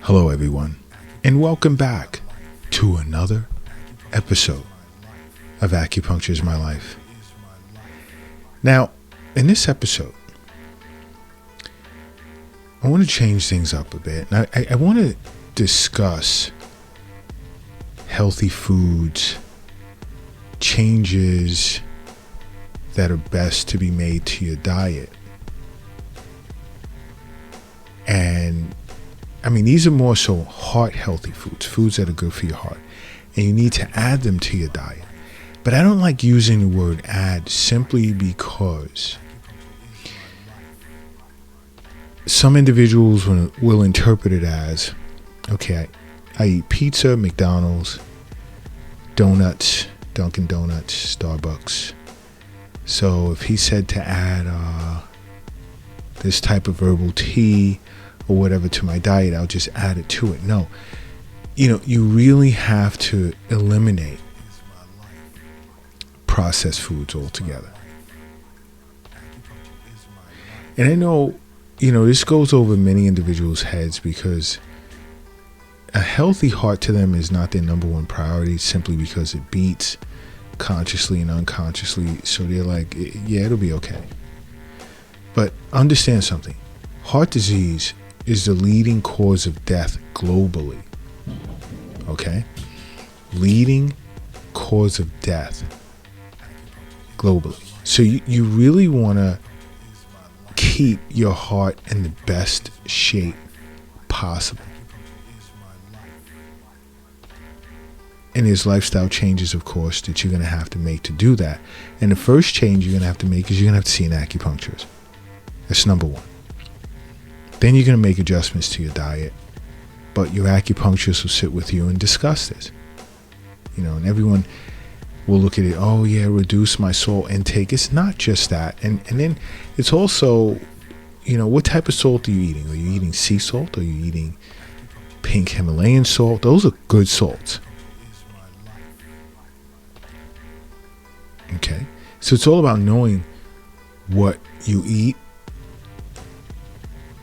Hello, everyone, and welcome back to another episode of Acupuncture is My Life. Now, in this episode, I want to change things up a bit. And I want to discuss healthy foods, changes that are best to be made to your diet. And I mean, these are more so heart healthy foods that are good for your heart. And you need to add them to your diet. But I don't like using the word add simply because some individuals will interpret it as, okay, I eat pizza, McDonald's, donuts, Dunkin' Donuts, Starbucks. So if he said to add this type of herbal tea or whatever to my diet, I'll just add it to it. No, you really have to eliminate processed foods altogether. And I know, this goes over many individuals' heads because a healthy heart to them is not their number one priority simply because it beats consciously and unconsciously. So they're like, yeah, it'll be okay. But understand something. Heart disease is the leading cause of death globally. Okay? Leading cause of death globally. So you really want to keep your heart in the best shape possible. And there's lifestyle changes, of course, that you're going to have to make to do that. And the first change you're going to have to make is you're going to have to see an acupuncturist. That's number one. Then you're going to make adjustments to your diet. But your acupuncturist will sit with you and discuss this. And everyone will look at it, oh yeah, reduce my salt intake. It's not just that. And then it's also, what type of salt are you eating? Are you eating sea salt? Are you eating pink Himalayan salt? Those are good salts. Okay? So it's all about knowing what you eat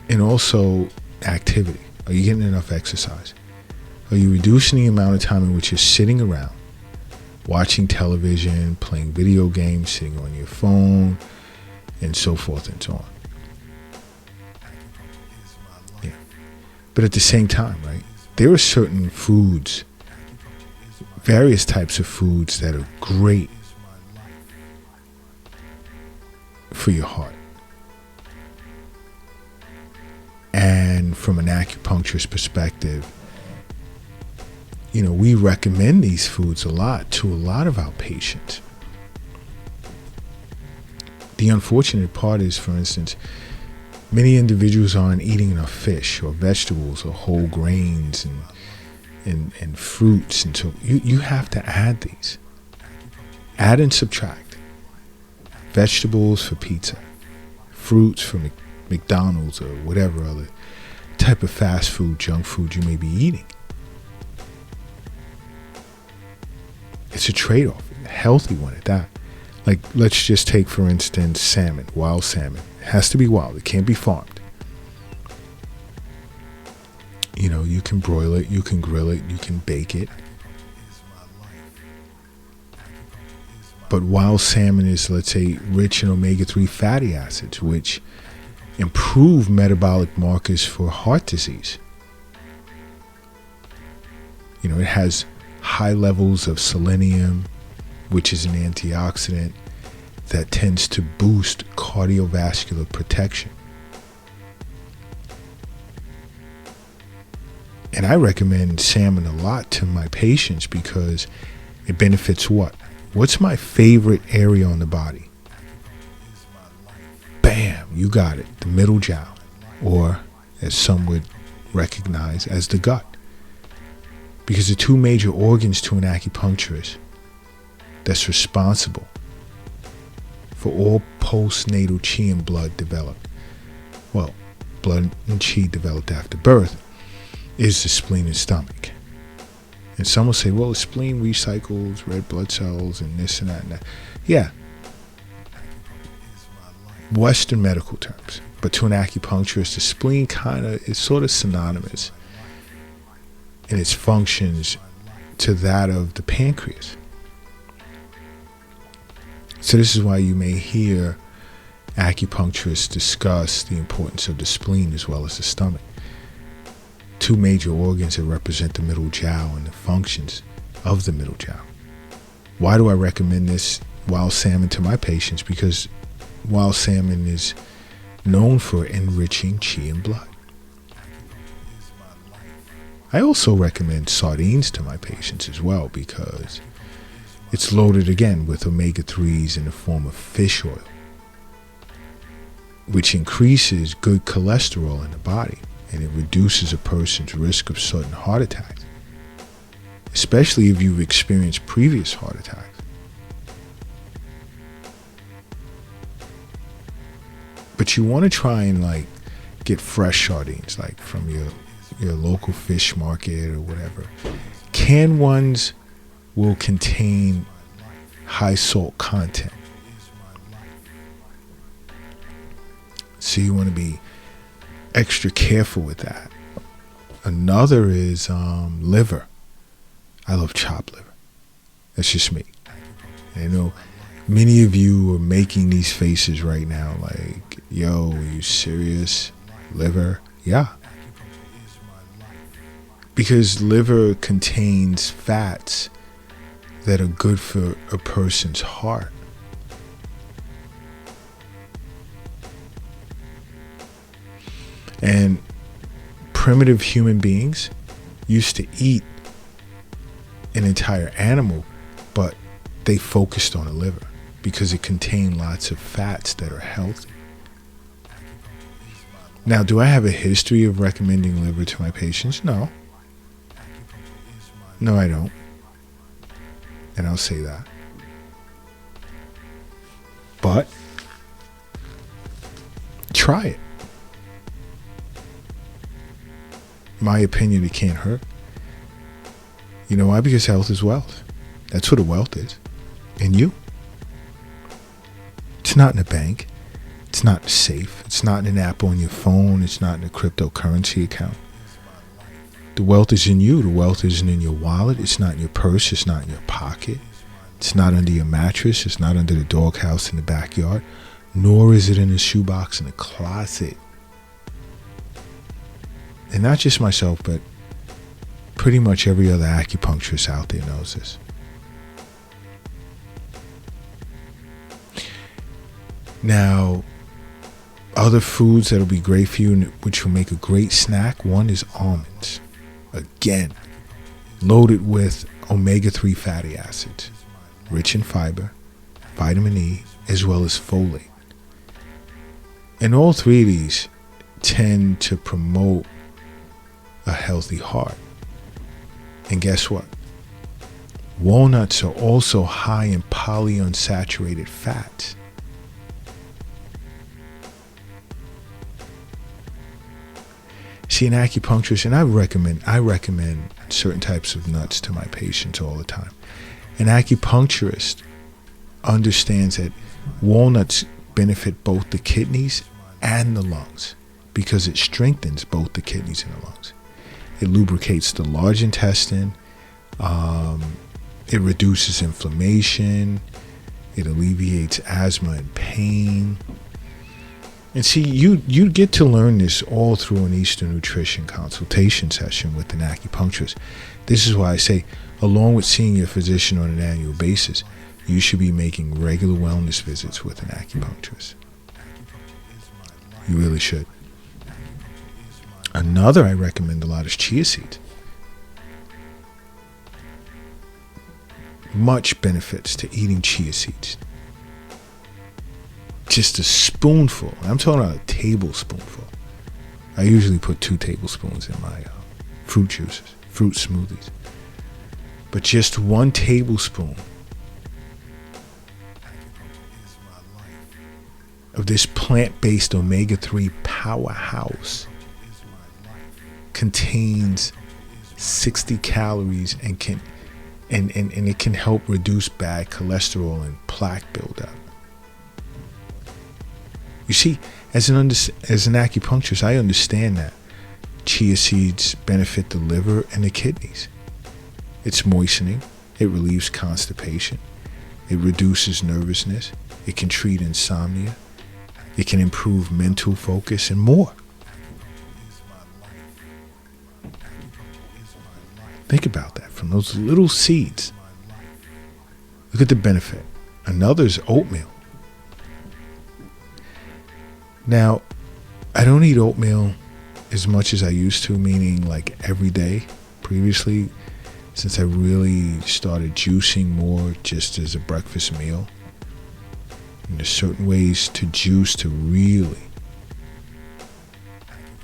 and also activity. Are you getting enough exercise? Are you reducing the amount of time in which you're sitting around, watching television, playing video games, sitting on your phone, and so forth and so on? Yeah. But at the same time, right, there are certain foods, various types of foods that are great for your heart. And from an acupuncturist perspective, we recommend these foods a lot to a lot of our patients. The unfortunate part is, for instance, many individuals aren't eating enough fish or vegetables or whole grains and fruits. And so you have to add these. Add and subtract. Vegetables for pizza. Fruits for McDonald's or whatever other type of fast food, junk food you may be eating. It's a trade-off, a healthy one at that. Like, let's just take, for instance, salmon, wild salmon. It has to be wild. It can't be farmed. You can broil it, you can grill it, you can bake it. But wild salmon is, let's say, rich in omega-3 fatty acids, which improve metabolic markers for heart disease. It has high levels of selenium, which is an antioxidant that tends to boost cardiovascular protection. And I recommend salmon a lot to my patients because it benefits what? What's my favorite area on the body? Bam, you got it. The middle jowl, or as some would recognize as the gut. Because the two major organs to an acupuncturist that's responsible for all postnatal chi and blood developed, well, blood and chi developed after birth, is the spleen and stomach. And some will say, well, the spleen recycles red blood cells and this and that and that. Yeah. Western medical terms. But to an acupuncturist, the spleen is sort of synonymous and its functions to that of the pancreas. So this is why you may hear acupuncturists discuss the importance of the spleen as well as the stomach. Two major organs that represent the middle jiao and the functions of the middle jiao. Why do I recommend this wild salmon to my patients? Because wild salmon is known for enriching qi and blood. I also recommend sardines to my patients as well because it's loaded again with omega-3s in the form of fish oil, which increases good cholesterol in the body, and it reduces a person's risk of sudden heart attacks, especially if you've experienced previous heart attacks. But you want to try and get fresh sardines, like from your local fish market or whatever. Canned ones will contain high salt content. So you want to be extra careful with that. Another is liver. I love chopped liver. That's just me. I know many of you are making these faces right now like, yo, are you serious? Liver? Yeah. Because liver contains fats that are good for a person's heart. And primitive human beings used to eat an entire animal, but they focused on the liver because it contained lots of fats that are healthy. Now, do I have a history of recommending liver to my patients? No. No, I don't. And I'll say that. But try it. My opinion, it can't hurt. You know why? Because health is wealth. That's what a wealth is. In you. It's not in a bank. It's not safe. It's not in an app on your phone. It's not in a cryptocurrency account. The wealth is in you. The wealth isn't in your wallet. It's not in your purse. It's not in your pocket. It's not under your mattress. It's not under the doghouse in the backyard. Nor is it in a shoebox in the closet. And not just myself, but pretty much every other acupuncturist out there knows this. Now, other foods that'll be great for you, which will make a great snack, one is almonds. Again, loaded with omega-3 fatty acids, rich in fiber, vitamin E, as well as folate. And all three of these tend to promote a healthy heart. And guess what? Walnuts are also high in polyunsaturated fats. See, an acupuncturist, and I recommend certain types of nuts to my patients all the time. An acupuncturist understands that walnuts benefit both the kidneys and the lungs because it strengthens both the kidneys and the lungs. It lubricates the large intestine. It reduces inflammation. It alleviates asthma and pain. And see, you get to learn this all through an Eastern Nutrition consultation session with an acupuncturist. This is why I say, along with seeing your physician on an annual basis, you should be making regular wellness visits with an acupuncturist. You really should. Another I recommend a lot is chia seeds. Much benefits to eating chia seeds. Just a spoonful. I'm talking about a tablespoonful. I usually put 2 tablespoons in my fruit juices, fruit smoothies. But just 1 tablespoon of this plant-based omega-3 powerhouse contains 60 calories and it can help reduce bad cholesterol and plaque buildup. You see, as an acupuncturist, I understand that Chia seeds benefit the liver and the kidneys. It's moistening. It relieves constipation. It reduces nervousness. It can treat insomnia. It can improve mental focus and more. Think about that. From those little seeds, look at the benefit. Another is oatmeal. Now, I don't eat oatmeal as much as I used to, meaning like every day previously, since I really started juicing more just as a breakfast meal. And there's certain ways to juice to really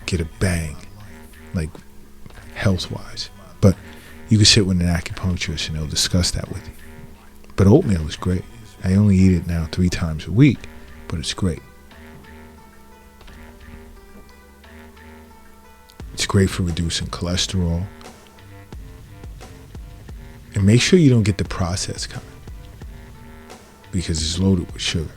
get a bang, like health-wise. But you can sit with an acupuncturist and they'll discuss that with you. But oatmeal is great. I only eat it now 3 times a week, but it's great. It's great for reducing cholesterol. And make sure you don't get the processed kind, because it's loaded with sugar.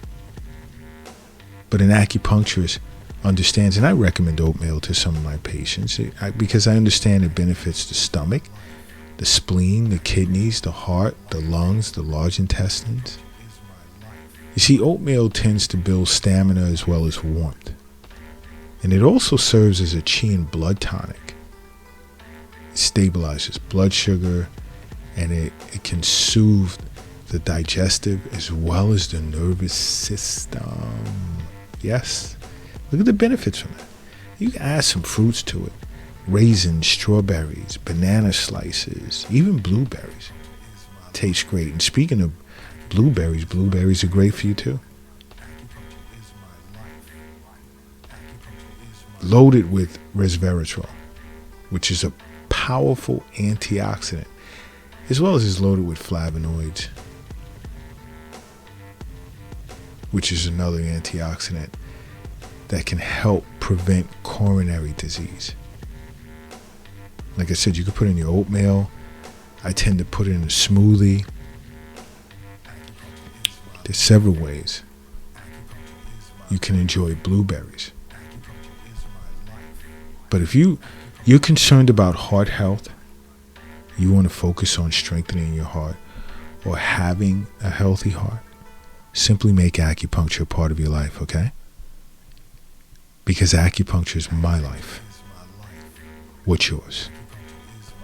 But an acupuncturist understands, and I recommend oatmeal to some of my patients because I understand it benefits the stomach, the spleen, the kidneys, the heart, the lungs, the large intestines. You see, oatmeal tends to build stamina as well as warmth. And it also serves as a chi and blood tonic. It stabilizes blood sugar, and it can soothe the digestive as well as the nervous system. Yes. Look at the benefits from that. You can add some fruits to it. Raisins, strawberries, banana slices, even blueberries. Tastes great. And speaking of blueberries are great for you too. Loaded with resveratrol, which is a powerful antioxidant, as well as is loaded with flavonoids, which is another antioxidant that can help prevent coronary disease. Like I said, you can put it in your oatmeal. I tend to put it in a smoothie. There's several ways you can enjoy blueberries. But if you're concerned about heart health, you want to focus on strengthening your heart or having a healthy heart, simply make acupuncture a part of your life, okay? Because acupuncture is my life. What's yours?